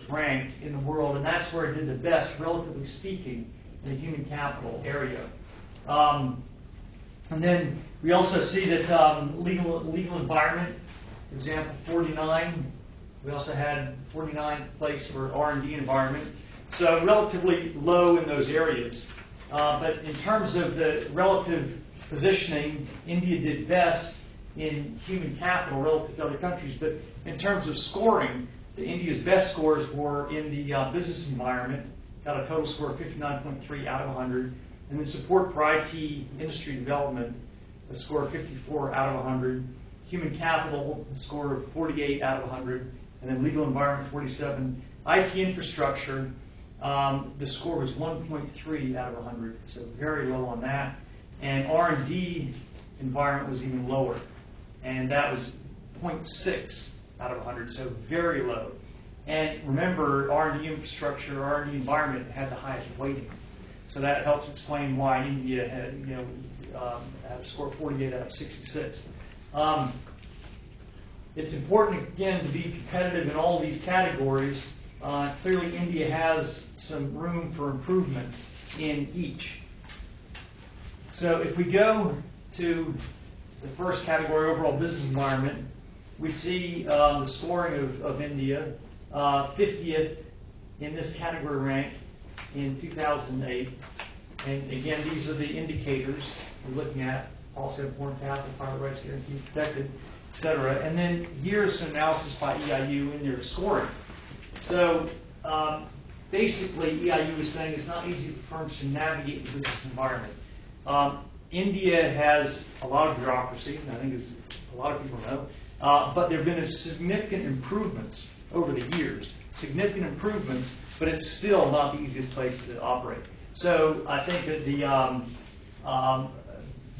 was ranked in the world, and that's where it did the best, relatively speaking, in the human capital area. And then we also see that legal environment, for example, 49. We also had 49th place for R&D environment. So relatively low in those areas. But in terms of the relative positioning, India did best in human capital relative to other countries. But in terms of scoring, India's best scores were in the business environment, got a total score of 59.3 out of 100. And then support for IT industry development, a score of 54 out of 100. Human capital, a score of 48 out of 100. And then legal environment, 47. IT infrastructure, the score was 1.3 out of 100, so very low on that. And R&D environment was even lower, and that was 0.6 out of 100, so very low. And remember, R&D infrastructure, R&D environment had the highest weighting. So that helps explain why India had, had a score of 48 out of 66. It's important, again, to be competitive in all of these categories. Clearly, India has some room for improvement in each. So if we go to the first category, overall business environment, we see the scoring of India, 50th in this category rank in 2008. And again, these are the indicators we're looking at: policy of foreign capital, private rights guaranteed, protected, etc. And then years of analysis by EIU in their scoring. So basically, EIU is saying it's not easy for firms to navigate the business environment. India has a lot of bureaucracy, I think as a lot of people know, but there have been significant improvements over the years, significant improvements, but it's still not the easiest place to operate. So I think that the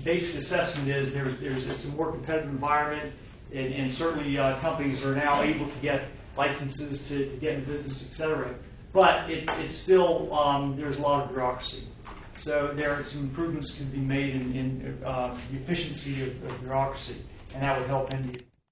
basic assessment is it's a more competitive environment, and certainly companies are now able to get licenses to get into business, etc. But it's still, there's a lot of bureaucracy. So there are some improvements can be made in the efficiency of bureaucracy, and that would help India.